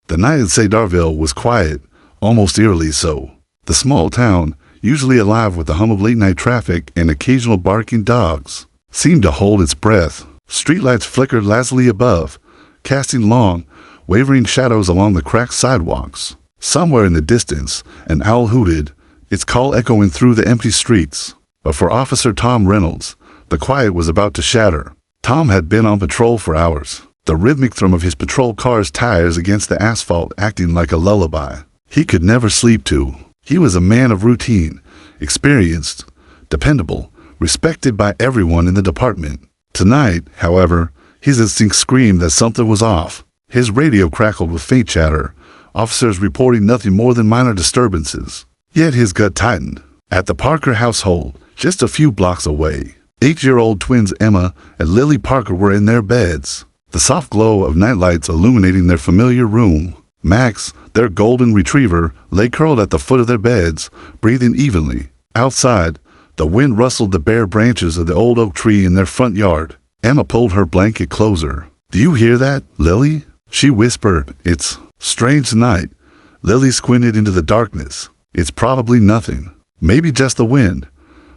The night in Cedarville was quiet, almost eerily so. The small town, usually alive with the hum of late-night traffic and occasional barking dogs, seemed to hold its breath. Streetlights flickered lazily above, casting long, wavering shadows along the cracked sidewalks. Somewhere in the distance, an owl hooted, its call echoing through the empty streets. But for Officer Tom Reynolds, the quiet was about to shatter. Tom had been on patrol for hours, the rhythmic thrum of his patrol car's tires against the asphalt acting like a lullaby he could never sleep to. He was a man of routine, experienced, dependable, respected by everyone in the department. Tonight, however, his instincts screamed that something was off. His radio crackled with faint chatter, officers reporting nothing more than minor disturbances. Yet his gut tightened. At the Parker household, just a few blocks away, 8-year-old twins Emma and Lily Parker were in their beds, the soft glow of nightlights illuminating their familiar room. Max, their golden retriever, lay curled at the foot of their beds, breathing evenly. Outside, the wind rustled the bare branches of the old oak tree in their front yard. Emma pulled her blanket closer. "Do you hear that, Lily?" she whispered. "It's strange tonight." Lily squinted into the darkness. "It's probably nothing. Maybe just the wind."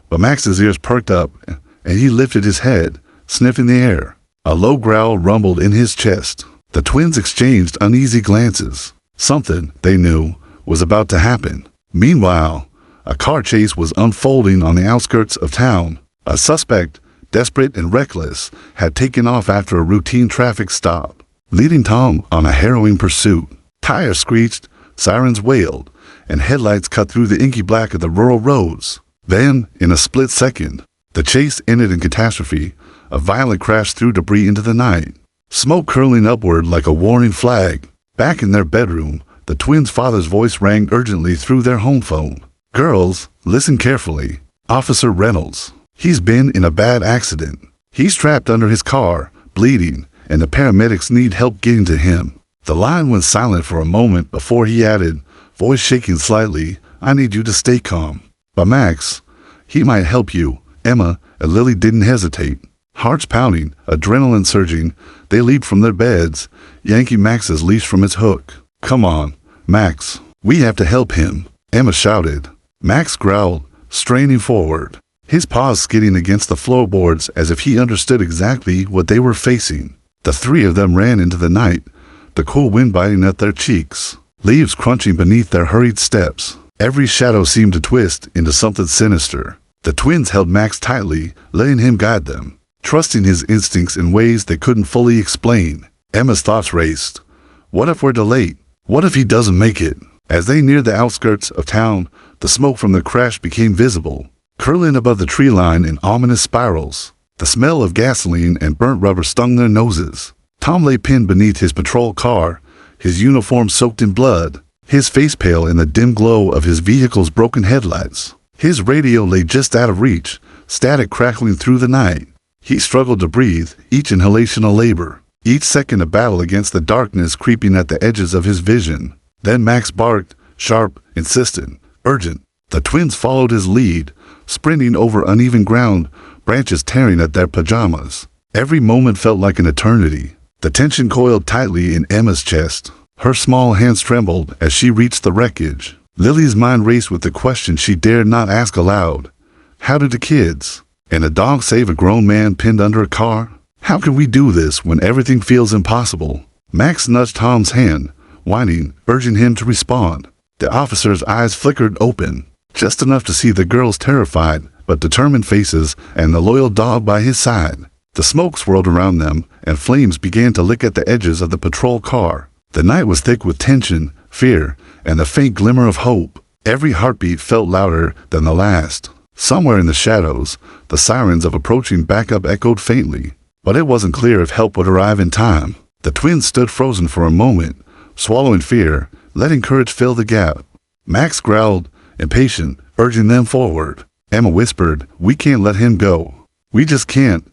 But Max's ears perked up, and he lifted his head, sniffing the air. A low growl rumbled in his chest. The twins exchanged uneasy glances. Something, they knew, was about to happen. Meanwhile, a car chase was unfolding on the outskirts of town. A suspect, desperate and reckless, had taken off after a routine traffic stop, leading Tom on a harrowing pursuit. Tires screeched, sirens wailed, and headlights cut through the inky black of the rural roads. Then, in a split second, the chase ended in catastrophe. A violent crash threw debris into the night, smoke curling upward like a warning flag. Back in their bedroom, the twins' father's voice rang urgently through their home phone. "Girls, listen carefully. Officer Reynolds. He's been in a bad accident. He's trapped under his car, bleeding, and the paramedics need help getting to him." The line went silent for a moment before he added, voice shaking slightly, "I need you to stay calm. But Max, he might help you." Emma and Lily didn't hesitate. Hearts pounding, adrenaline surging, they leaped from their beds, yanking Max's leash from its hook. "Come on, Max. We have to help him," Emma shouted. Max growled, straining forward, his paws skidding against the floorboards as if he understood exactly what they were facing. The three of them ran into the night, the cool wind biting at their cheeks, leaves crunching beneath their hurried steps. Every shadow seemed to twist into something sinister. The twins held Max tightly, letting him guide them, trusting his instincts in ways they couldn't fully explain. Emma's thoughts raced. What if we're delayed? What if he doesn't make it? As they neared the outskirts of town, the smoke from the crash became visible, curling above the tree line in ominous spirals. The smell of gasoline and burnt rubber stung their noses. Tom lay pinned beneath his patrol car, his uniform soaked in blood, his face pale in the dim glow of his vehicle's broken headlights. His radio lay just out of reach, static crackling through the night. He struggled to breathe, each inhalation a labor, each second a battle against the darkness creeping at the edges of his vision. Then Max barked, sharp, insistent, urgent. The twins followed his lead, sprinting over uneven ground, branches tearing at their pajamas. Every moment felt like an eternity. The tension coiled tightly in Emma's chest. Her small hands trembled as she reached the wreckage. Lily's mind raced with the question she dared not ask aloud. How did the kids and a dog save a grown man pinned under a car? How can we do this when everything feels impossible? Max nudged Tom's hand, whining, urging him to respond. The officer's eyes flickered open, just enough to see the girls' terrified but determined faces and the loyal dog by his side. The smoke swirled around them, and flames began to lick at the edges of the patrol car. The night was thick with tension, fear, and the faint glimmer of hope. Every heartbeat felt louder than the last. Somewhere in the shadows, the sirens of approaching backup echoed faintly, but it wasn't clear if help would arrive in time. The twins stood frozen for a moment, swallowing fear, letting courage fill the gap. Max growled, impatient, urging them forward. Emma whispered, "We can't let him go. We just can't."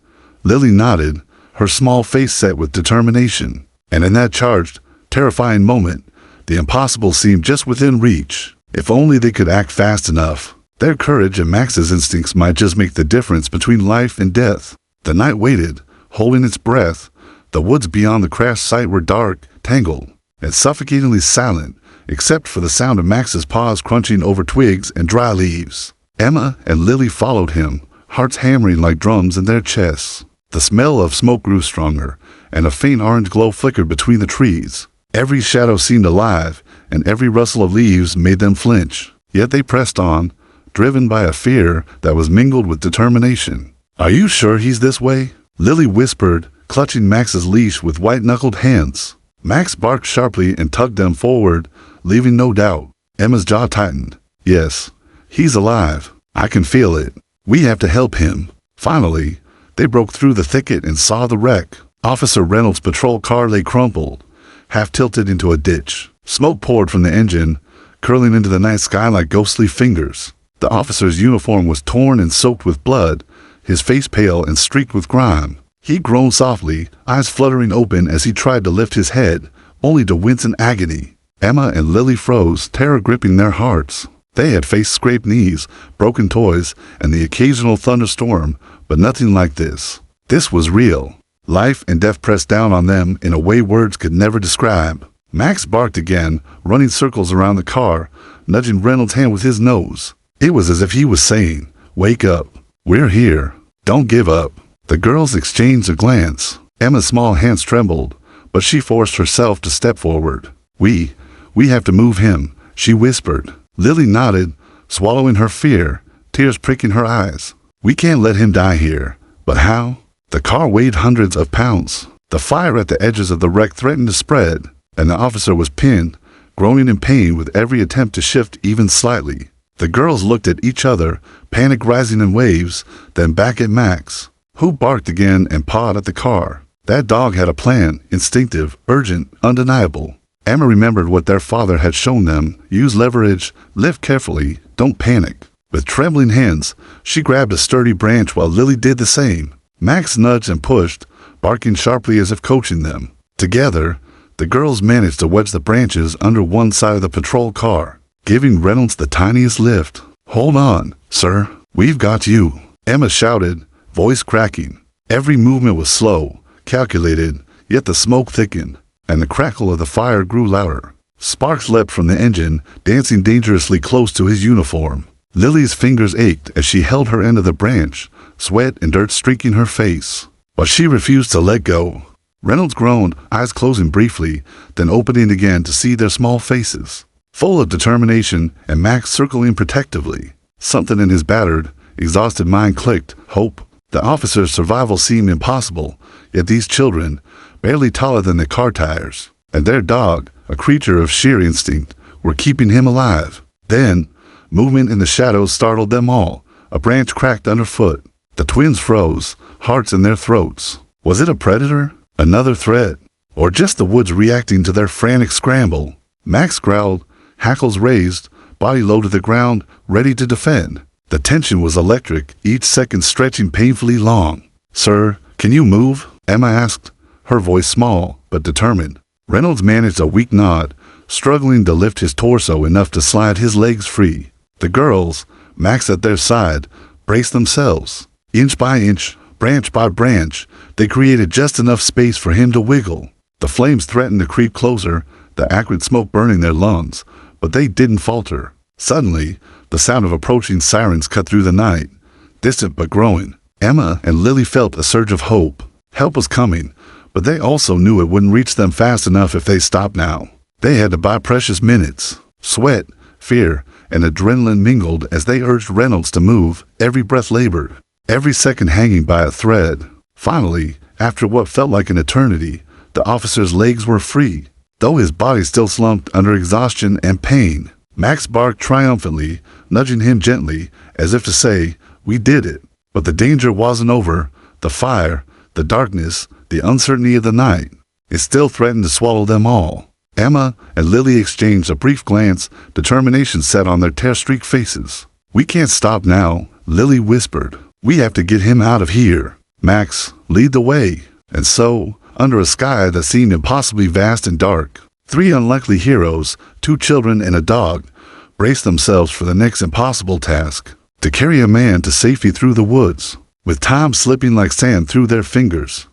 Lily nodded, her small face set with determination. And in that charged, terrifying moment, the impossible seemed just within reach. If only they could act fast enough. Their courage and Max's instincts might just make the difference between life and death. The night waited, holding its breath. The woods beyond the crash site were dark, tangled, and suffocatingly silent, except for the sound of Max's paws crunching over twigs and dry leaves. Emma and Lily followed him, hearts hammering like drums in their chests. The smell of smoke grew stronger, and a faint orange glow flickered between the trees. Every shadow seemed alive, and every rustle of leaves made them flinch. Yet they pressed on, driven by a fear that was mingled with determination. "Are you sure he's this way?" Lily whispered, clutching Max's leash with white-knuckled hands. Max barked sharply and tugged them forward, leaving no doubt. Emma's jaw tightened. "Yes, he's alive. I can feel it. We have to help him." Finally, they broke through the thicket and saw the wreck. Officer Reynolds' patrol car lay crumpled, half tilted into a ditch. Smoke poured from the engine, curling into the night sky like ghostly fingers. The officer's uniform was torn and soaked with blood, his face pale and streaked with grime. He groaned softly, eyes fluttering open as he tried to lift his head, only to wince in agony. Emma and Lily froze, terror gripping their hearts. They had faced scraped knees, broken toys, and the occasional thunderstorm, but nothing like this. This was real. Life and death pressed down on them in a way words could never describe. Max barked again, running circles around the car, nudging Reynolds' hand with his nose. It was as if he was saying, "Wake up. We're here. Don't give up." The girls exchanged a glance. Emma's small hands trembled, but she forced herself to step forward. We have to move him," she whispered. Lily nodded, swallowing her fear, tears pricking her eyes. "We can't let him die here." But how? The car weighed hundreds of pounds. The fire at the edges of the wreck threatened to spread, and the officer was pinned, groaning in pain with every attempt to shift even slightly. The girls looked at each other, panic rising in waves, then back at Max, who barked again and pawed at the car. That dog had a plan, instinctive, urgent, undeniable. Emma remembered what their father had shown them: use leverage, lift carefully, don't panic. With trembling hands, she grabbed a sturdy branch while Lily did the same. Max nudged and pushed, barking sharply as if coaching them. Together, the girls managed to wedge the branches under one side of the patrol car, giving Reynolds the tiniest lift. "Hold on, sir. We've got you," Emma shouted, voice cracking. Every movement was slow, calculated, yet the smoke thickened, and the crackle of the fire grew louder. Sparks leapt from the engine, dancing dangerously close to his uniform. Lily's fingers ached as she held her end of the branch, sweat and dirt streaking her face. But she refused to let go. Reynolds groaned, eyes closing briefly, then opening again to see their small faces, full of determination, and Max circling protectively. Something in his battered, exhausted mind clicked. Hope. The officer's survival seemed impossible, yet these children, barely taller than the car tires, and their dog, a creature of sheer instinct, were keeping him alive. Then, movement in the shadows startled them all. A branch cracked underfoot. The twins froze, hearts in their throats. Was it a predator? Another threat? Or just the woods reacting to their frantic scramble? Max growled, hackles raised, body low to the ground, ready to defend. The tension was electric, each second stretching painfully long. "Sir, can you move?" Emma asked, her voice small but determined. Reynolds managed a weak nod, struggling to lift his torso enough to slide his legs free. The girls, Max at their side, braced themselves. Inch by inch, branch by branch, they created just enough space for him to wiggle. The flames threatened to creep closer, the acrid smoke burning their lungs, but they didn't falter. Suddenly, the sound of approaching sirens cut through the night, distant but growing. Emma and Lily felt a surge of hope. Help was coming, but they also knew it wouldn't reach them fast enough if they stopped now. They had to buy precious minutes. Sweat, fear, and adrenaline mingled as they urged Reynolds to move, every breath labored, every second hanging by a thread. Finally, after what felt like an eternity, the officer's legs were free, though his body still slumped under exhaustion and pain. Max barked triumphantly, nudging him gently, as if to say, "We did it." But the danger wasn't over. The fire, the darkness, the uncertainty of the night, it still threatened to swallow them all. Emma and Lily exchanged a brief glance, determination set on their tear-streaked faces. "We can't stop now," Lily whispered. "We have to get him out of here. Max, lead the way." And so, under a sky that seemed impossibly vast and dark, three unlikely heroes, two children and a dog, braced themselves for the next impossible task: to carry a man to safety through the woods, with time slipping like sand through their fingers.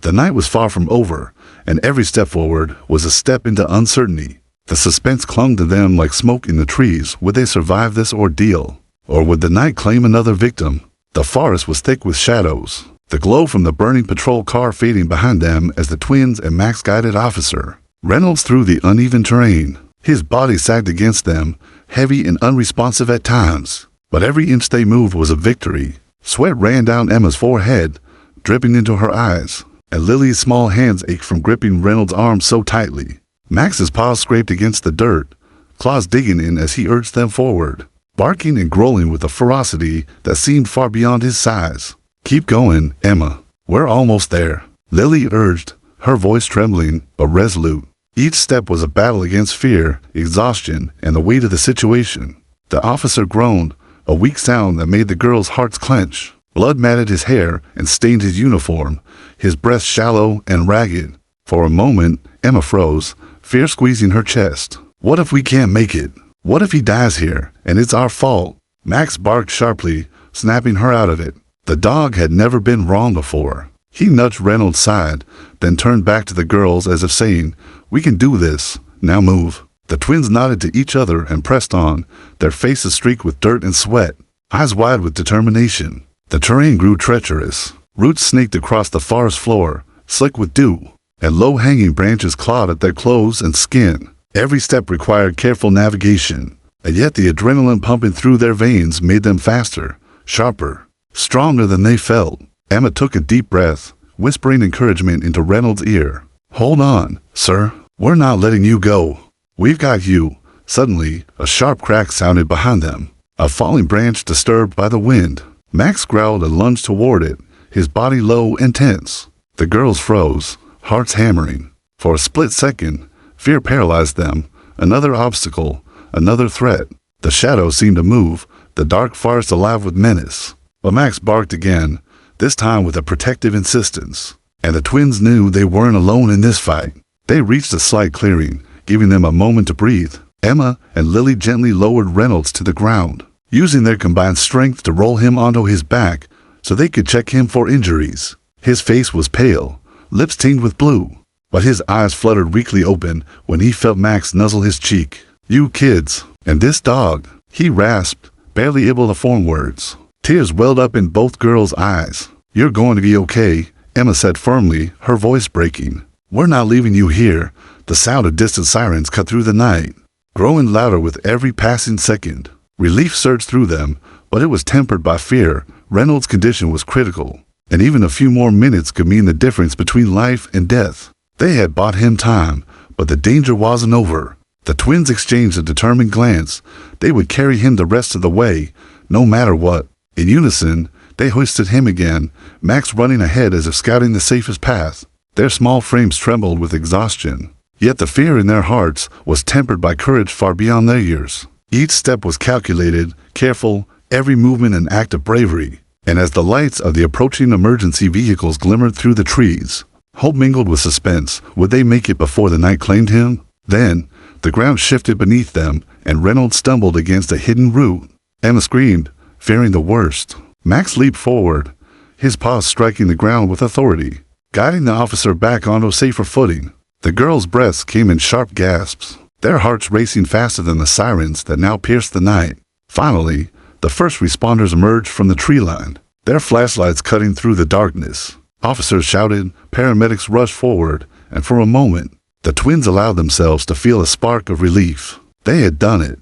The night was far from over, and every step forward was a step into uncertainty. The suspense clung to them like smoke in the trees. Would they survive this ordeal? Or would the night claim another victim? The forest was thick with shadows, the glow from the burning patrol car fading behind them as the twins and Max guided Officer Reynolds through the uneven terrain. His body sagged against them, heavy and unresponsive at times. But every inch they moved was a victory. Sweat ran down Emma's forehead, dripping into her eyes, and Lily's small hands ached from gripping Reynolds' arm so tightly. Max's paws scraped against the dirt, claws digging in as he urged them forward, barking and growling with a ferocity that seemed far beyond his size. "Keep going, Emma. We're almost there," Lily urged, her voice trembling but resolute. Each step was a battle against fear, exhaustion, and the weight of the situation. The officer groaned, a weak sound that made the girls' hearts clench. Blood matted his hair and stained his uniform, his breath shallow and ragged. For a moment, Emma froze, fear squeezing her chest. What if we can't make it? What if he dies here, and it's our fault? Max barked sharply, snapping her out of it. The dog had never been wrong before. He nudged Reynolds' side, then turned back to the girls as if saying, "We can do this. Now move." The twins nodded to each other and pressed on, their faces streaked with dirt and sweat, eyes wide with determination. The terrain grew treacherous. Roots snaked across the forest floor, slick with dew, and low-hanging branches clawed at their clothes and skin. Every step required careful navigation, and yet the adrenaline pumping through their veins made them faster, sharper, stronger than they felt. Emma took a deep breath, whispering encouragement into Reynolds' ear. "Hold on, sir. We're not letting you go. We've got you." Suddenly, a sharp crack sounded behind them, a falling branch disturbed by the wind. Max growled and lunged toward it, his body low and tense. The girls froze, hearts hammering. For a split second, fear paralyzed them. Another obstacle, another threat. The shadows seemed to move, the dark forest alive with menace. But Max barked again, this time with a protective insistence. And the twins knew they weren't alone in this fight. They reached a slight clearing, giving them a moment to breathe. Emma and Lily gently lowered Reynolds to the ground, using their combined strength to roll him onto his back so they could check him for injuries. His face was pale, lips tinged with blue, but his eyes fluttered weakly open when he felt Max nuzzle his cheek. "You kids, and this dog," he rasped, barely able to form words. Tears welled up in both girls' eyes. "You're going to be okay," Emma said firmly, her voice breaking. "We're not leaving you here." The sound of distant sirens cut through the night, growing louder with every passing second. Relief surged through them, but it was tempered by fear. Reynolds' condition was critical, and even a few more minutes could mean the difference between life and death. They had bought him time, but the danger wasn't over. The twins exchanged a determined glance. They would carry him the rest of the way, no matter what. In unison, they hoisted him again, Max running ahead as if scouting the safest path. Their small frames trembled with exhaustion, yet the fear in their hearts was tempered by courage far beyond their years. Each step was calculated, careful, every movement an act of bravery. And as the lights of the approaching emergency vehicles glimmered through the trees, hope mingled with suspense. Would they make it before the night claimed him? Then, the ground shifted beneath them, and Reynolds stumbled against a hidden root. Emma screamed, fearing the worst. Max leaped forward, his paws striking the ground with authority, guiding the officer back onto safer footing. The girls' breaths came in sharp gasps, their hearts racing faster than the sirens that now pierced the night. Finally, the first responders emerged from the tree line, their flashlights cutting through the darkness. Officers shouted, paramedics rushed forward, and for a moment, the twins allowed themselves to feel a spark of relief. They had done it.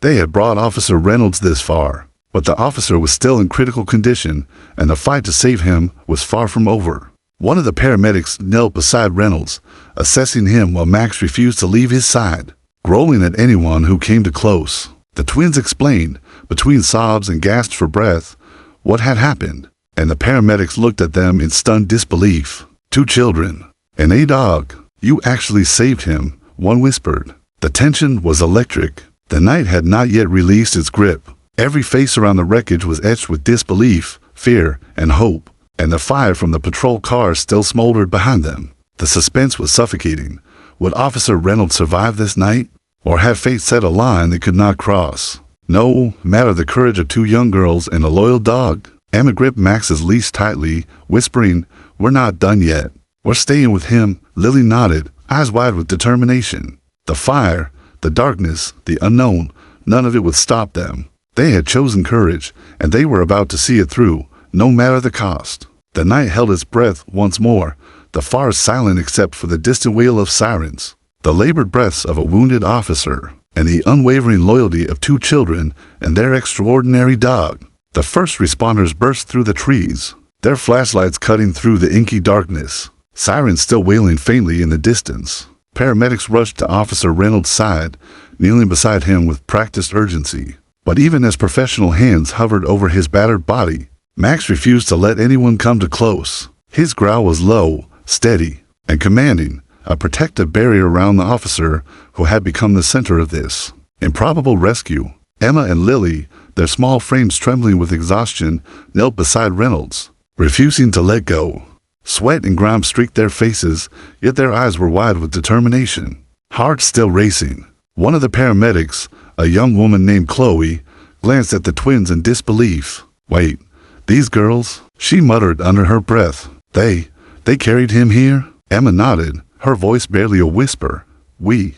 They had brought Officer Reynolds this far. But the officer was still in critical condition, and the fight to save him was far from over. One of the paramedics knelt beside Reynolds, assessing him while Max refused to leave his side, growling at anyone who came too close. The twins explained, between sobs and gasps for breath, what had happened, and the paramedics looked at them in stunned disbelief. 2 children, and a dog. "You actually saved him," one whispered. The tension was electric. The night had not yet released its grip. Every face around the wreckage was etched with disbelief, fear, and hope, and the fire from the patrol cars still smoldered behind them. The suspense was suffocating. Would Officer Reynolds survive this night? Or have fate set a line they could not cross? No matter the courage of 2 young girls and a loyal dog. Emma gripped Max's leash tightly, whispering, "We're not done yet." "We're staying with him," Lily nodded, eyes wide with determination. The fire, the darkness, the unknown, none of it would stop them. They had chosen courage, and they were about to see it through, no matter the cost. The night held its breath once more, the forest silent except for the distant wail of sirens, the labored breaths of a wounded officer, and the unwavering loyalty of two children and their extraordinary dog. The first responders burst through the trees, their flashlights cutting through the inky darkness, sirens still wailing faintly in the distance. Paramedics rushed to Officer Reynolds' side, kneeling beside him with practiced urgency. But even as professional hands hovered over his battered body, Max refused to let anyone come too close. His growl was low, steady, and commanding, a protective barrier around the officer who had become the center of this improbable rescue. Emma and Lily, their small frames trembling with exhaustion, knelt beside Reynolds, refusing to let go. Sweat and grime streaked their faces, yet their eyes were wide with determination, hearts still racing. One of the paramedics, a young woman named Chloe, glanced at the twins in disbelief. "Wait, these girls?" she muttered under her breath. They carried him here?" Emma nodded, her voice barely a whisper. We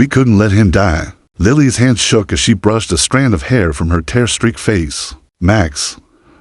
couldn't let him die." Lily's hand shook as she brushed a strand of hair from her tear-streaked face. "Max,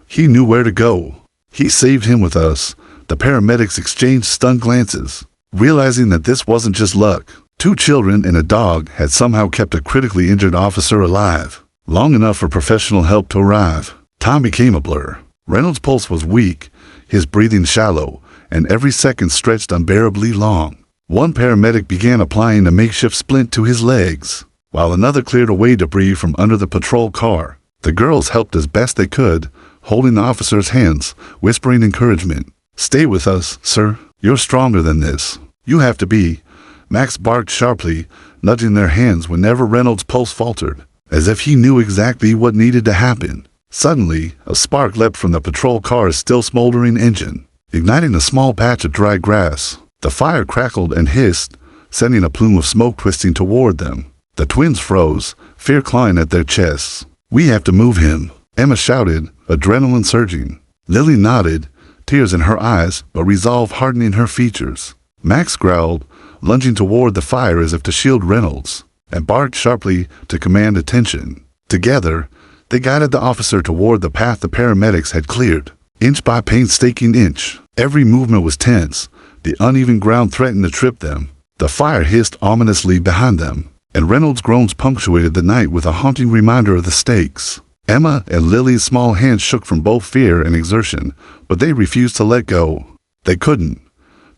he knew where to go. He saved him with us." The paramedics exchanged stunned glances, realizing that this wasn't just luck. Two children and a dog had somehow kept a critically injured officer alive, long enough for professional help to arrive. Time became a blur. Reynolds' pulse was weak, his breathing shallow, and every second stretched unbearably long. One paramedic began applying a makeshift splint to his legs, while another cleared away debris from under the patrol car. The girls helped as best they could, holding the officer's hands, whispering encouragement. "Stay with us, sir. You're stronger than this. You have to be." Max barked sharply, nudging their hands whenever Reynolds' pulse faltered, as if he knew exactly what needed to happen. Suddenly, a spark leapt from the patrol car's still smoldering engine, igniting a small patch of dry grass. The fire crackled and hissed, sending a plume of smoke twisting toward them. The twins froze, fear clawing at their chests. "We have to move him," Emma shouted, adrenaline surging. Lily nodded, tears in her eyes, but resolve hardening her features. Max growled, lunging toward the fire as if to shield Reynolds, and barked sharply to command attention. Together, they guided the officer toward the path the paramedics had cleared, inch by painstaking inch. Every movement was tense. The uneven ground threatened to trip them. The fire hissed ominously behind them, and Reynolds' groans punctuated the night with a haunting reminder of the stakes. Emma and Lily's small hands shook from both fear and exertion, but they refused to let go. They couldn't.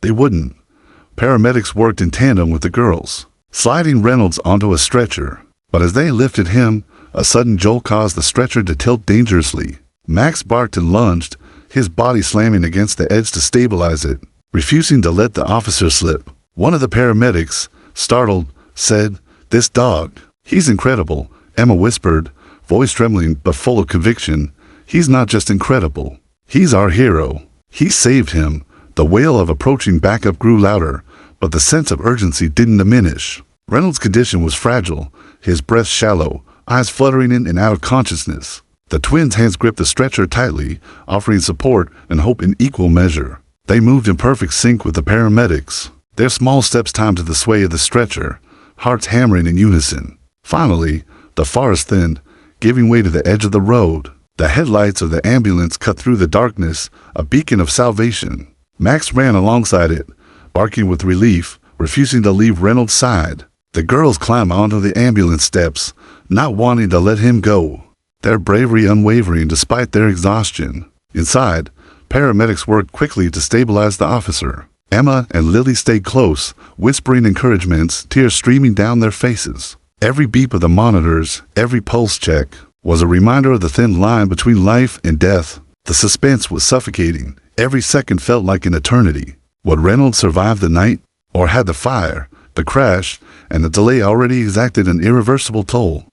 They wouldn't. Paramedics worked in tandem with the girls, sliding Reynolds onto a stretcher. But as they lifted him, a sudden jolt caused the stretcher to tilt dangerously. Max barked and lunged, his body slamming against the edge to stabilize it, refusing to let the officer slip. One of the paramedics, startled, said, "This dog, he's incredible," Emma whispered, voice trembling but full of conviction. "He's not just incredible. He's our hero. He saved him." The wail of approaching backup grew louder, but the sense of urgency didn't diminish. Reynolds' condition was fragile, his breath shallow, eyes fluttering in and out of consciousness. The twins' hands gripped the stretcher tightly, offering support and hope in equal measure. They moved in perfect sync with the paramedics, their small steps timed to the sway of the stretcher, hearts hammering in unison. Finally, the forest thinned, giving way to the edge of the road. The headlights of the ambulance cut through the darkness, a beacon of salvation. Max ran alongside it, barking with relief, refusing to leave Reynolds' side. The girls climbed onto the ambulance steps, not wanting to let him go, their bravery unwavering despite their exhaustion. Inside, paramedics worked quickly to stabilize the officer. Emma and Lily stayed close, whispering encouragements, tears streaming down their faces. Every beep of the monitors, every pulse check, was a reminder of the thin line between life and death. The suspense was suffocating. Every second felt like an eternity. Would Reynolds survive the night? Or had the fire, the crash, and the delay already exacted an irreversible toll?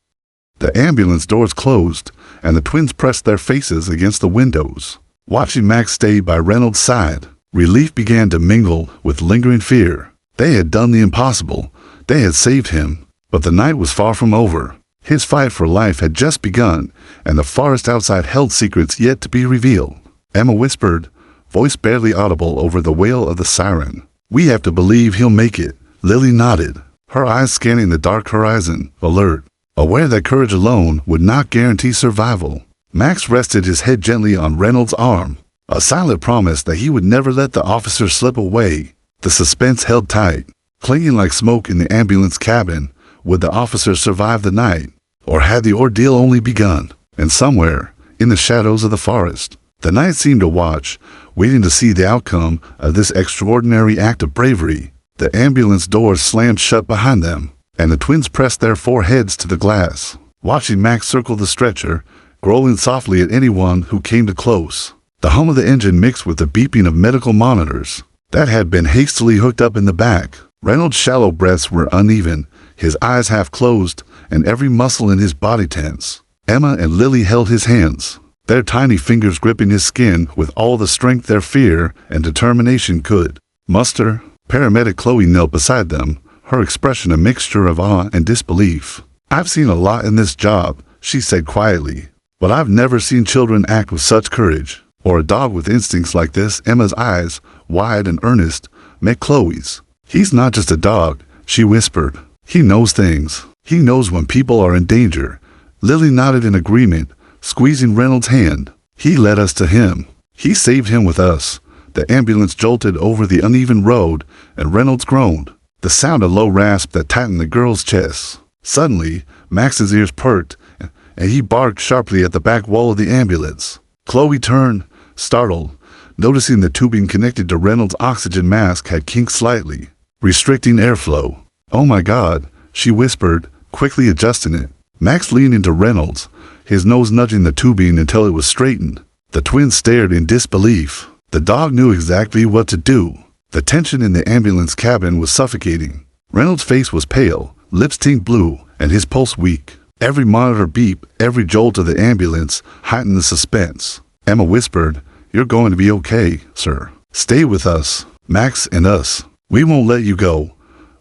The ambulance doors closed, and the twins pressed their faces against the windows. Watching Max stay by Reynolds' side, relief began to mingle with lingering fear. They had done the impossible. They had saved him. But the night was far from over. His fight for life had just begun, and the forest outside held secrets yet to be revealed. Emma whispered, voice barely audible over the wail of the siren. "We have to believe he'll make it." Lily nodded, her eyes scanning the dark horizon, alert, aware that courage alone would not guarantee survival. Max rested his head gently on Reynolds' arm, a silent promise that he would never let the officer slip away. The suspense held tight, clinging like smoke in the ambulance cabin. Would the officer survive the night? Or had the ordeal only begun? And somewhere, in the shadows of the forest, the night seemed to watch, waiting to see the outcome of this extraordinary act of bravery. The ambulance doors slammed shut behind them, and the twins pressed their foreheads to the glass, watching Max circle the stretcher, growling softly at anyone who came too close. The hum of the engine mixed with the beeping of medical monitors that had been hastily hooked up in the back. Reynolds' shallow breaths were uneven, his eyes half closed, and every muscle in his body tense. Emma and Lily held his hands, their tiny fingers gripping his skin with all the strength their fear and determination could muster. Paramedic Chloe knelt beside them, her expression a mixture of awe and disbelief. "I've seen a lot in this job," she said quietly, "but I've never seen children act with such courage, or a dog with instincts like this." Emma's eyes, wide and earnest, met Chloe's. "He's not just a dog," she whispered. "He knows things. He knows when people are in danger." Lily nodded in agreement, squeezing Reynolds' hand. "He led us to him. He saved him with us." The ambulance jolted over the uneven road, and Reynolds groaned, the sound a low rasp that tightened the girl's chest. Suddenly, Max's ears perked, and he barked sharply at the back wall of the ambulance. Chloe turned, startled, noticing the tubing connected to Reynolds' oxygen mask had kinked slightly, restricting airflow. "Oh my God," she whispered, quickly adjusting it. Max leaned into Reynolds, his nose nudging the tubing until it was straightened. The twins stared in disbelief. The dog knew exactly what to do. The tension in the ambulance cabin was suffocating. Reynolds' face was pale, lips tinted blue, and his pulse weak. Every monitor beep, every jolt of the ambulance heightened the suspense. Emma whispered, "You're going to be okay, sir. Stay with us, Max and us. We won't let you go."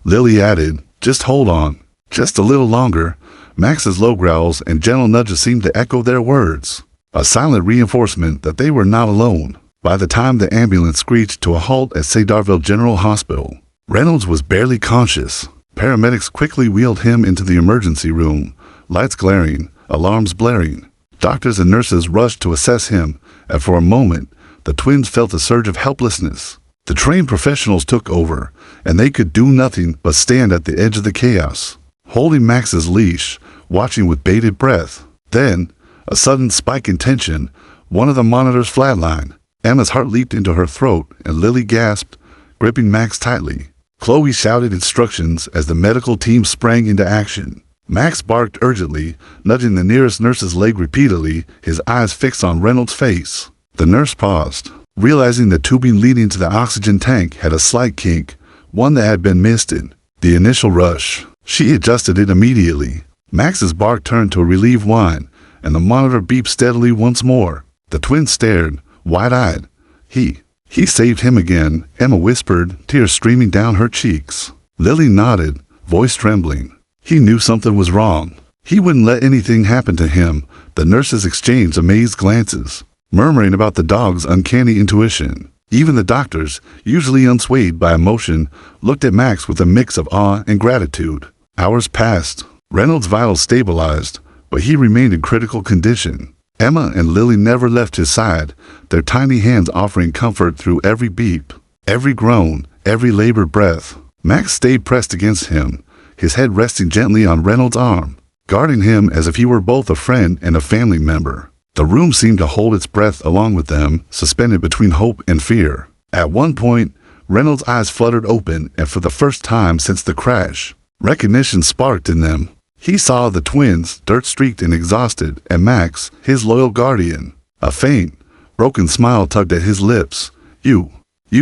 Lily added, "Just hold on. Just a little longer." Max's low growls and gentle nudges seemed to echo their words, a silent reinforcement that they were not alone. By the time the ambulance screeched to a halt at Cedarville General Hospital, Reynolds was barely conscious. Paramedics quickly wheeled him into the emergency room, lights glaring, alarms blaring. Doctors and nurses rushed to assess him, and for a moment, the twins felt a surge of helplessness. The trained professionals took over, and they could do nothing but stand at the edge of the chaos, holding Max's leash, watching with bated breath. Then, a sudden spike in tension, one of the monitors flatlined. Emma's heart leaped into her throat, and Lily gasped, gripping Max tightly. Chloe shouted instructions as the medical team sprang into action. Max barked urgently, nudging the nearest nurse's leg repeatedly, his eyes fixed on Reynolds' face. The nurse paused, realizing the tubing leading to the oxygen tank had a slight kink, one that had been missed in the initial rush. She adjusted it immediately. Max's bark turned to a relieved whine, and the monitor beeped steadily once more. The twins stared, wide-eyed. He saved him again," Emma whispered, tears streaming down her cheeks. Lily nodded, voice trembling. "He knew something was wrong. He wouldn't let anything happen to him." The nurses exchanged amazed glances, murmuring about the dog's uncanny intuition. Even the doctors, usually unswayed by emotion, looked at Max with a mix of awe and gratitude. Hours passed. Reynolds' vitals stabilized, but he remained in critical condition. Emma and Lily never left his side, their tiny hands offering comfort through every beep, every groan, every labored breath. Max stayed pressed against him, his head resting gently on Reynolds' arm, guarding him as if he were both a friend and a family member. The room seemed to hold its breath along with them, suspended between hope and fear. At one point, Reynolds' eyes fluttered open, and for the first time since the crash, recognition sparked in them. He saw the twins, dirt-streaked and exhausted, and Max, his loyal guardian. A faint, broken smile tugged at his lips. You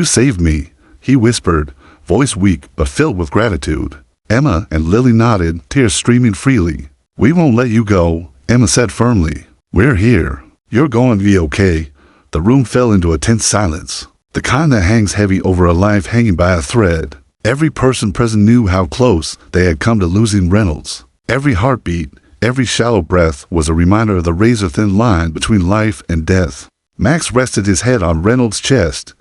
saved me," he whispered, voice weak but filled with gratitude. Emma and Lily nodded, tears streaming freely. "We won't let you go," Emma said firmly. "We're here. You're going to be okay." The room fell into a tense silence, the kind that hangs heavy over a life hanging by a thread. Every person present knew how close they had come to losing Reynolds. Every heartbeat, every shallow breath was a reminder of the razor-thin line between life and death. Max rested his head on Reynolds' chest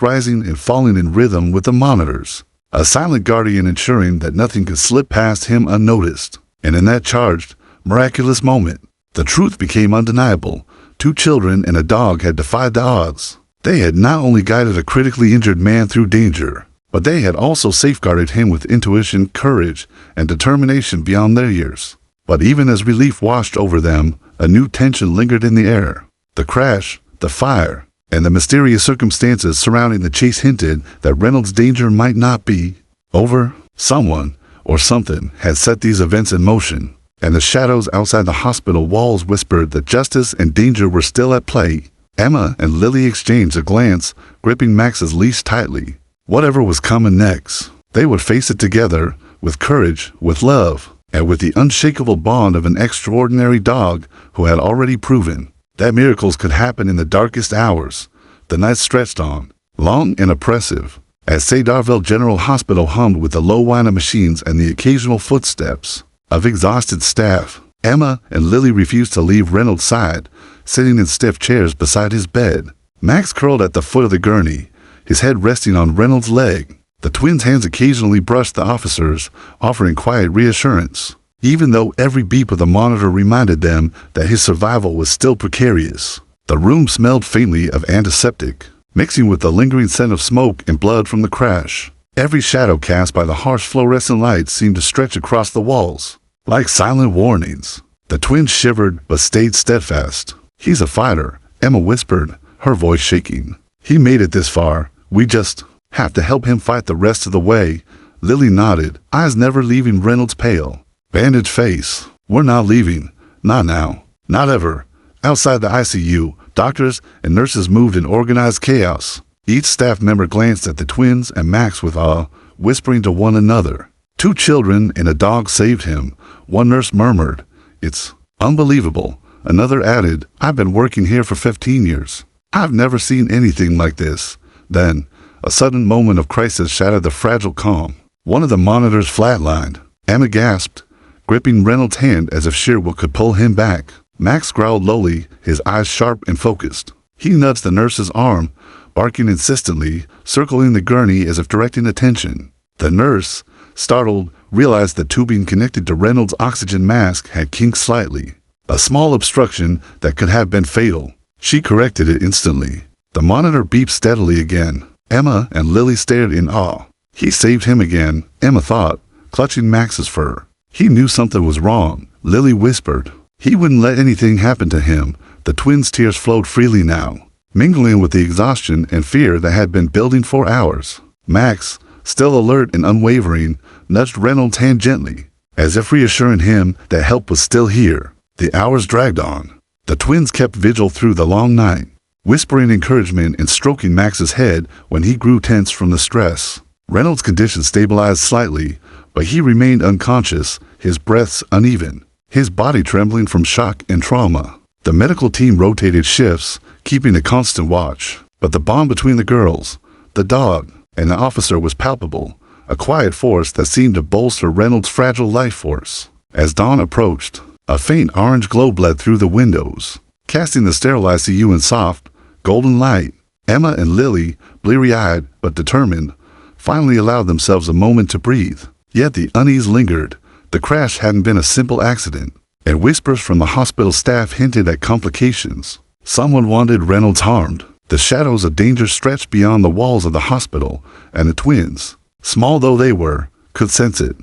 rising and falling in rhythm with the monitors. A silent guardian ensuring that nothing could slip past him unnoticed. And in that charged, miraculous moment, the truth became undeniable. 2 children and a dog had defied the odds. They had not only guided a critically injured man through danger, but they had also safeguarded him with intuition, courage, and determination beyond their years. But even as relief washed over them, a new tension lingered in the air. The crash, the fire, and the mysterious circumstances surrounding the chase hinted that Reynolds' danger might not be over. Someone, or something, had set these events in motion, and the shadows outside the hospital walls whispered that justice and danger were still at play. Emma and Lily exchanged a glance, gripping Max's leash tightly. Whatever was coming next, they would face it together, with courage, with love, and with the unshakable bond of an extraordinary dog who had already proven that miracles could happen in the darkest hours. The night stretched on, long and oppressive, as Cedarville General Hospital hummed with the low whine of machines and the occasional footsteps of exhausted staff. Emma and Lily refused to leave Reynolds' side, sitting in stiff chairs beside his bed. Max curled at the foot of the gurney, his head resting on Reynolds' leg. The twins' hands occasionally brushed the officers, offering quiet reassurance, even though every beep of the monitor reminded them that his survival was still precarious. The room smelled faintly of antiseptic, mixing with the lingering scent of smoke and blood from the crash. Every shadow cast by the harsh fluorescent lights seemed to stretch across the walls, like silent warnings. The twins shivered but stayed steadfast. "He's a fighter," Emma whispered, her voice shaking. "He made it this far. We just have to help him fight the rest of the way." Lily nodded, eyes never leaving Reynolds' pale, bandaged face. "We're not leaving. Not now. Not ever." Outside the ICU, doctors and nurses moved in organized chaos. Each staff member glanced at the twins and Max with awe, whispering to one another. 2 children and a dog saved him. One nurse murmured, "It's unbelievable." Another added, "I've been working here for 15 years. I've never seen anything like this." Then, a sudden moment of crisis shattered the fragile calm. One of the monitors flatlined. Emma gasped, gripping Reynolds' hand as if sheer will could pull him back. Max growled lowly, his eyes sharp and focused. He nudged the nurse's arm, barking insistently, circling the gurney as if directing attention. The nurse, startled, realized the tubing connected to Reynolds' oxygen mask had kinked slightly, a small obstruction that could have been fatal. She corrected it instantly. The monitor beeped steadily again. Emma and Lily stared in awe. He saved him again, Emma thought, clutching Max's fur. He knew something was wrong, Lily whispered. He wouldn't let anything happen to him. The twins' tears flowed freely now, mingling with the exhaustion and fear that had been building for hours. Max, still alert and unwavering, nudged Reynolds' hand gently, as if reassuring him that help was still here. The hours dragged on. The twins kept vigil through the long night, whispering encouragement and stroking Max's head when he grew tense from the stress. Reynolds' condition stabilized slightly, but he remained unconscious, his breaths uneven, his body trembling from shock and trauma. The medical team rotated shifts, keeping a constant watch, but the bond between the girls, the dog, and the officer was palpable, a quiet force that seemed to bolster Reynolds' fragile life force. As dawn approached, a faint orange glow bled through the windows, casting the sterile ICU in soft, golden light. Emma and Lily, bleary-eyed but determined, finally allowed themselves a moment to breathe. Yet the unease lingered. The crash hadn't been a simple accident, and whispers from the hospital staff hinted at complications. Someone wanted Reynolds harmed. The shadows of danger stretched beyond the walls of the hospital, and the twins, small though they were, could sense it.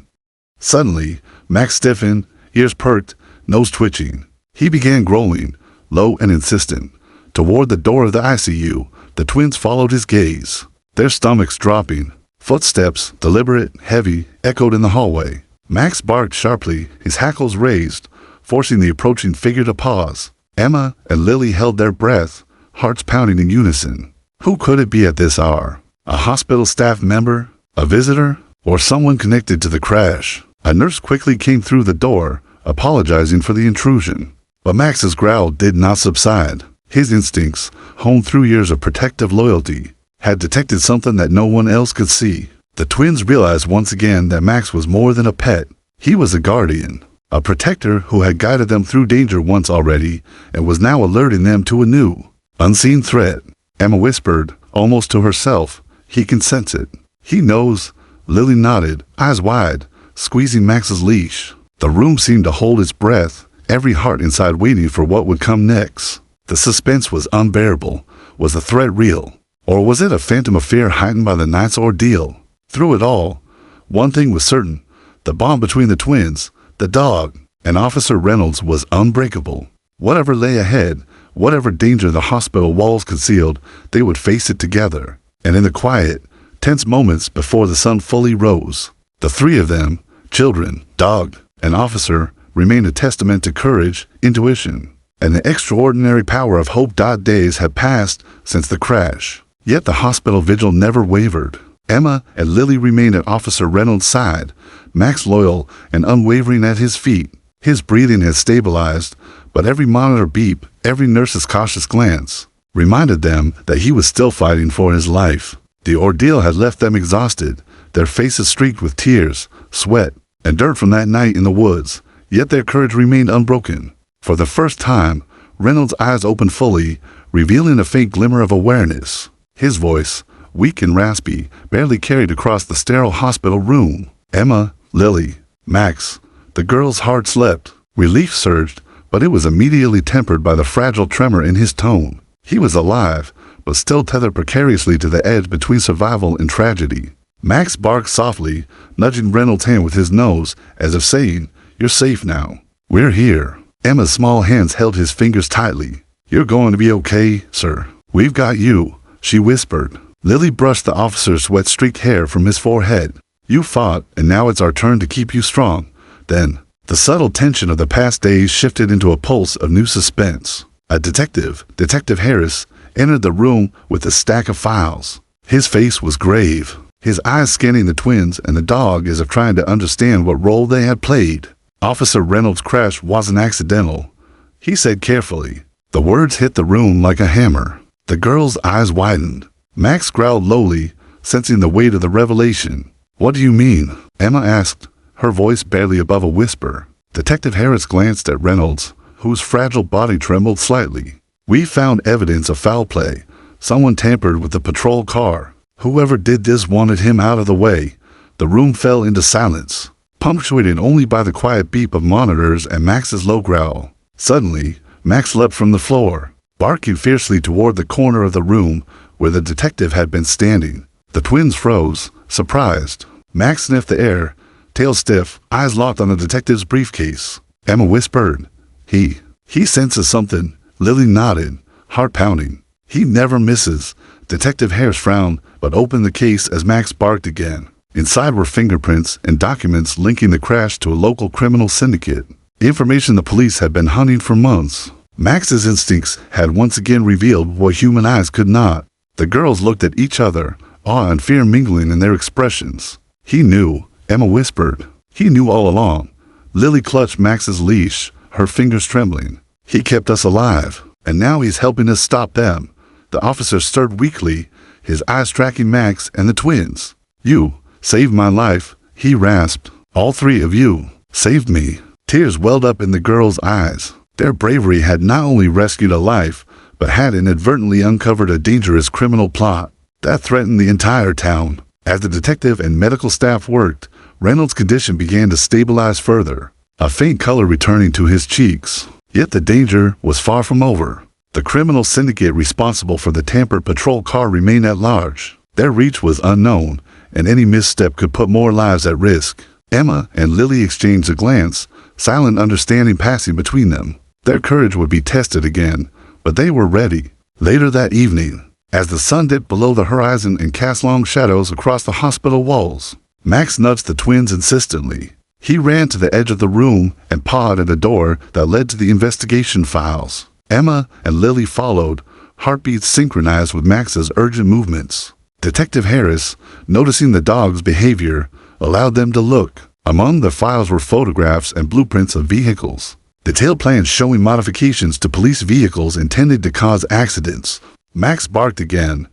Suddenly, Max stiffened, ears perked, nose twitching. He began growling, low and insistent, toward the door of the ICU. The twins followed his gaze, their stomachs dropping. Footsteps, deliberate, heavy, echoed in the hallway. Max barked sharply, his hackles raised, forcing the approaching figure to pause. Emma and Lily held their breath, hearts pounding in unison. Who could it be at this hour? A hospital staff member? A visitor? Or someone connected to the crash? A nurse quickly came through the door, apologizing for the intrusion. But Max's growl did not subside. His instincts, honed through years of protective loyalty, had detected something that no one else could see. The twins realized once again that Max was more than a pet. He was a guardian, a protector who had guided them through danger once already and was now alerting them to a new. Unseen threat, Emma whispered, almost to herself. He can sense it. He knows. Lily nodded, eyes wide, squeezing Max's leash. The room seemed to hold its breath, every heart inside waiting for what would come next. The suspense was unbearable. Was the threat real? Or was it a phantom of fear heightened by the night's ordeal? Through it all, one thing was certain. The bond between the twins, the dog, and Officer Reynolds was unbreakable. Whatever lay ahead, whatever danger the hospital walls concealed, they would face it together. And in the quiet, tense moments before the sun fully rose, the three of them, children, dog, and officer, remained a testament to courage, intuition, and the extraordinary power of hope. Days had passed since the crash, yet the hospital vigil never wavered. Emma and Lily remained at Officer Reynolds' side, Max loyal and unwavering at his feet. His breathing had stabilized, but every monitor beep, every nurse's cautious glance, reminded them that he was still fighting for his life. The ordeal had left them exhausted, their faces streaked with tears, sweat, and dirt from that night in the woods, yet their courage remained unbroken. For the first time, Reynolds' eyes opened fully, revealing a faint glimmer of awareness. His voice, weak and raspy, barely carried across the sterile hospital room. Emma, Lily, Max. The girl's heart leapt. Relief surged, but it was immediately tempered by the fragile tremor in his tone. He was alive, but still tethered precariously to the edge between survival and tragedy. Max barked softly, nudging Reynolds' hand with his nose, as if saying, "You're safe now. We're here." Emma's small hands held his fingers tightly. "You're going to be okay, sir. We've got you," she whispered. Lily brushed the officer's wet-streaked hair from his forehead. "You fought, and now it's our turn to keep you strong." Then, the subtle tension of the past days shifted into a pulse of new suspense. A detective, Detective Harris, entered the room with a stack of files. His face was grave, his eyes scanning the twins and the dog as if trying to understand what role they had played. "Officer Reynolds' crash wasn't accidental," he said carefully. The words hit the room like a hammer. The girl's eyes widened. Max growled lowly, sensing the weight of the revelation. "What do you mean?" Emma asked, her voice barely above a whisper. Detective Harris glanced at Reynolds, whose fragile body trembled slightly. "We found evidence of foul play. Someone tampered with the patrol car. Whoever did this wanted him out of the way." The room fell into silence, punctuated only by the quiet beep of monitors and Max's low growl. Suddenly, Max leapt from the floor, barking fiercely toward the corner of the room where the detective had been standing. The twins froze, surprised. Max sniffed the air, tail stiff, eyes locked on the detective's briefcase. Emma whispered, He senses something." Lily nodded, heart pounding. "He never misses." Detective Harris frowned, but opened the case as Max barked again. Inside were fingerprints and documents linking the crash to a local criminal syndicate. Information the police had been hunting for months. Max's instincts had once again revealed what human eyes could not. The girls looked at each other, awe and fear mingling in their expressions. "He knew," Emma whispered. "He knew all along." Lily clutched Max's leash, her fingers trembling. "He kept us alive, and now he's helping us stop them." The officer stirred weakly, his eyes tracking Max and the twins. "You saved my life," he rasped. "All three of you saved me." Tears welled up in the girls' eyes. Their bravery had not only rescued a life, but had inadvertently uncovered a dangerous criminal plot that threatened the entire town. As the detective and medical staff worked, Reynolds' condition began to stabilize further, a faint color returning to his cheeks. Yet the danger was far from over. The criminal syndicate responsible for the tampered patrol car remained at large. Their reach was unknown, and any misstep could put more lives at risk. Emma and Lily exchanged a glance, silent understanding passing between them. Their courage would be tested again, but they were ready. Later that evening, as the sun dipped below the horizon and cast long shadows across the hospital walls, Max nudged the twins insistently. He ran to the edge of the room and pawed at a door that led to the investigation files. Emma and Lily followed, heartbeats synchronized with Max's urgent movements. Detective Harris, noticing the dog's behavior, allowed them to look. Among the files were photographs and blueprints of vehicles, detailed plans showing modifications to police vehicles intended to cause accidents. Max barked again,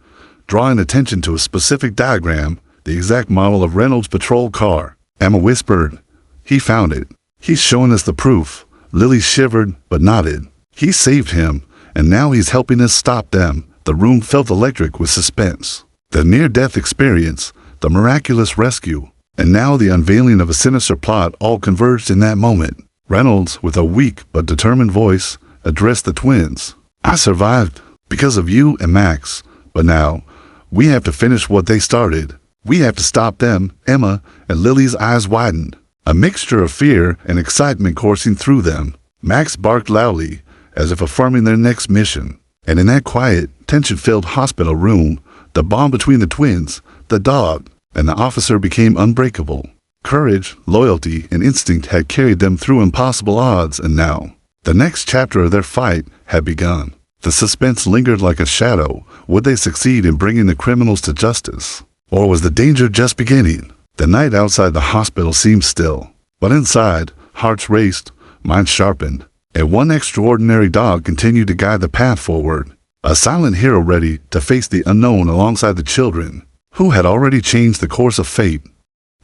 drawing attention to a specific diagram, the exact model of Reynolds' patrol car. Emma whispered, "He found it. He's showing us the proof." Lily shivered but nodded. "He saved him, and now he's helping us stop them. The room felt electric with suspense. The near-death experience, the miraculous rescue, and now the unveiling of a sinister plot all converged in that moment. Reynolds, with a weak but determined voice, addressed the twins. "I survived because of you and Max, but now we have to finish what they started. We have to stop them." Emma and Lily's eyes widened, a mixture of fear and excitement coursing through them. Max barked loudly, as if affirming their next mission. And in that quiet, tension-filled hospital room, the bond between the twins, the dog, and the officer became unbreakable. Courage, loyalty, and instinct had carried them through impossible odds, and now, the next chapter of their fight had begun. The suspense lingered like a shadow. Would they succeed in bringing the criminals to justice? Or was the danger just beginning? The night outside the hospital seemed still, but inside, hearts raced, minds sharpened, and one extraordinary dog continued to guide the path forward. A silent hero ready to face the unknown alongside the children, who had already changed the course of fate.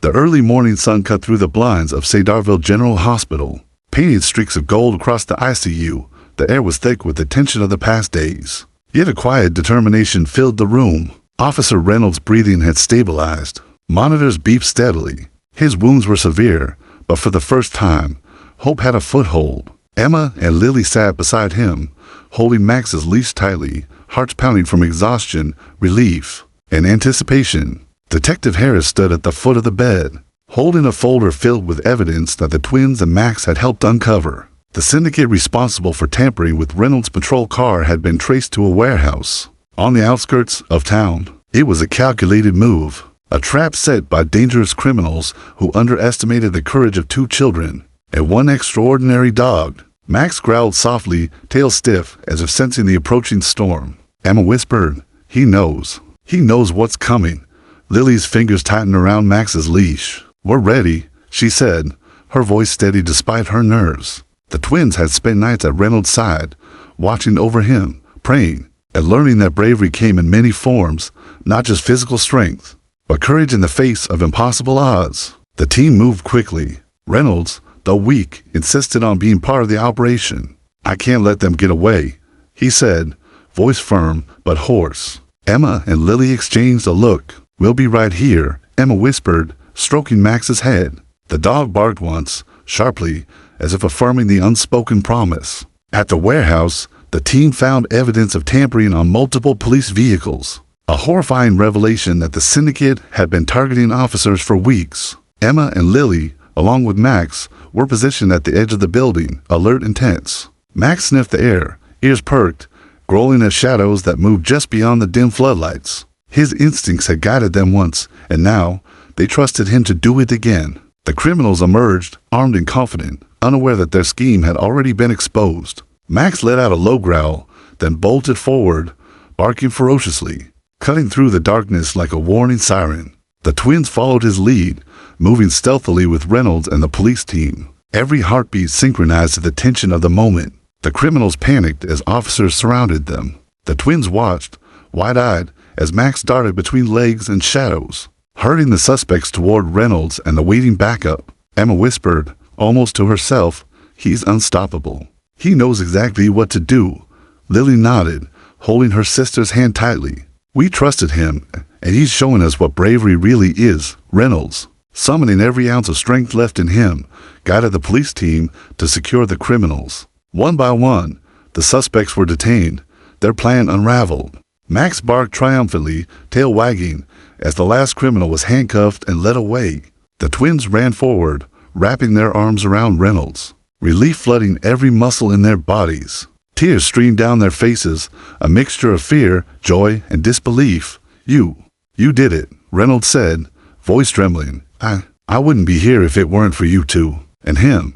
The early morning sun cut through the blinds of Cedarville General Hospital, painted streaks of gold across the ICU. The air was thick with the tension of the past days. Yet a quiet determination filled the room. Officer Reynolds' breathing had stabilized. Monitors beeped steadily. His wounds were severe, but for the first time, hope had a foothold. Emma and Lily sat beside him, holding Max's leash tightly, hearts pounding from exhaustion, relief, and anticipation. Detective Harris stood at the foot of the bed, holding a folder filled with evidence that the twins and Max had helped uncover. The syndicate responsible for tampering with Reynolds' patrol car had been traced to a warehouse on the outskirts of town. It was a calculated move, a trap set by dangerous criminals who underestimated the courage of two children and one extraordinary dog. Max growled softly, tail stiff, as if sensing the approaching storm. Emma whispered, "He knows. He knows what's coming." Lily's fingers tightened around Max's leash. "We're ready," she said, her voice steady despite her nerves. The twins had spent nights at Reynolds' side, watching over him, praying, and learning that bravery came in many forms, not just physical strength, but courage in the face of impossible odds. The team moved quickly. Reynolds, though weak, insisted on being part of the operation. "I can't let them get away," he said, voice firm but hoarse. Emma and Lily exchanged a look. "We'll be right here," Emma whispered, stroking Max's head. The dog barked once, sharply, as if affirming the unspoken promise. At the warehouse, the team found evidence of tampering on multiple police vehicles, a horrifying revelation that the syndicate had been targeting officers for weeks. Emma and Lily, along with Max, were positioned at the edge of the building, alert and tense. Max sniffed the air, ears perked, growling at shadows that moved just beyond the dim floodlights. His instincts had guided them once, and now they trusted him to do it again. The criminals emerged, armed and confident, unaware that their scheme had already been exposed. Max let out a low growl, then bolted forward, barking ferociously, cutting through the darkness like a warning siren. The twins followed his lead, moving stealthily with Reynolds and the police team, every heartbeat synchronized to the tension of the moment. The criminals panicked as officers surrounded them. The twins watched, wide-eyed, as Max darted between legs and shadows, herding the suspects toward Reynolds and the waiting backup. Emma whispered, almost to herself, "He's unstoppable. He knows exactly what to do." Lily nodded, holding her sister's hand tightly. "We trusted him, and he's showing us what bravery really is." Reynolds, summoning every ounce of strength left in him, guided the police team to secure the criminals. One by one, the suspects were detained, their plan unraveled. Max barked triumphantly, tail wagging, as the last criminal was handcuffed and led away. The twins ran forward, wrapping their arms around Reynolds, relief flooding every muscle in their bodies. Tears streamed down their faces, a mixture of fear, joy, and disbelief. You did it," Reynolds said, voice trembling. I wouldn't be here if it weren't for you two. And him."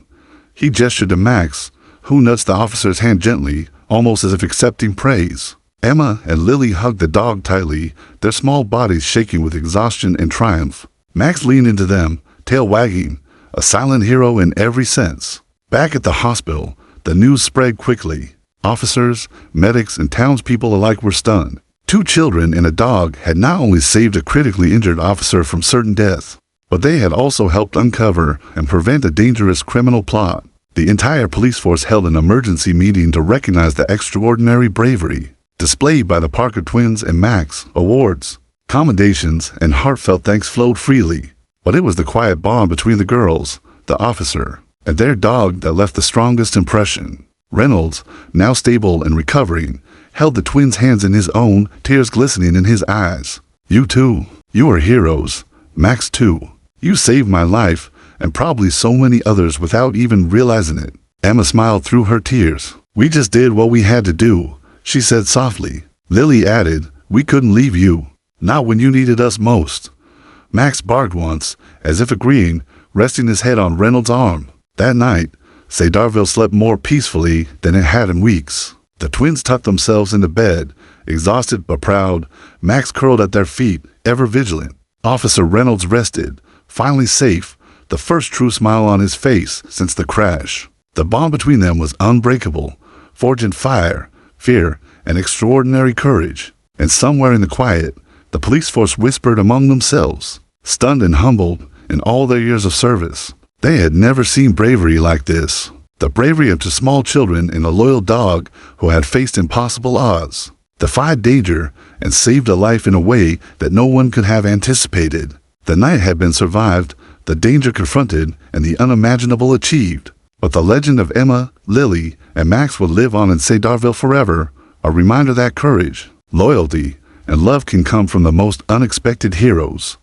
He gestured to Max, who nudged the officer's hand gently, almost as if accepting praise. Emma and Lily hugged the dog tightly, their small bodies shaking with exhaustion and triumph. Max leaned into them, tail wagging, a silent hero in every sense. Back at the hospital, the news spread quickly. Officers, medics, and townspeople alike were stunned. Two children and a dog had not only saved a critically injured officer from certain death, but they had also helped uncover and prevent a dangerous criminal plot. The entire police force held an emergency meeting to recognize the extraordinary bravery displayed by the Parker twins and Max. Awards, commendations, and heartfelt thanks flowed freely. But it was the quiet bond between the girls, the officer, and their dog that left the strongest impression. Reynolds, now stable and recovering, held the twins' hands in his own, tears glistening in his eyes. "You too. You are heroes. Max too. You saved my life, and probably so many others without even realizing it." Emma smiled through her tears. "We just did what we had to do," she said softly. Lily added, "We couldn't leave you. Not when you needed us most." Max barked once, as if agreeing, resting his head on Reynolds' arm. That night, Cedarville slept more peacefully than it had in weeks. The twins tucked themselves into bed, exhausted but proud. Max curled at their feet, ever vigilant. Officer Reynolds rested, finally safe, the first true smile on his face since the crash. The bond between them was unbreakable, forging fire, fear, and extraordinary courage. And somewhere in the quiet, the police force whispered among themselves, stunned and humbled in all their years of service. They had never seen bravery like this. The bravery of two small children and a loyal dog who had faced impossible odds, defied danger, and saved a life in a way that no one could have anticipated. The night had been survived, the danger confronted, and the unimaginable achieved. But the legend of Emma, Lily, and Max would live on in Cedarville forever, a reminder that courage, loyalty, and love can come from the most unexpected heroes.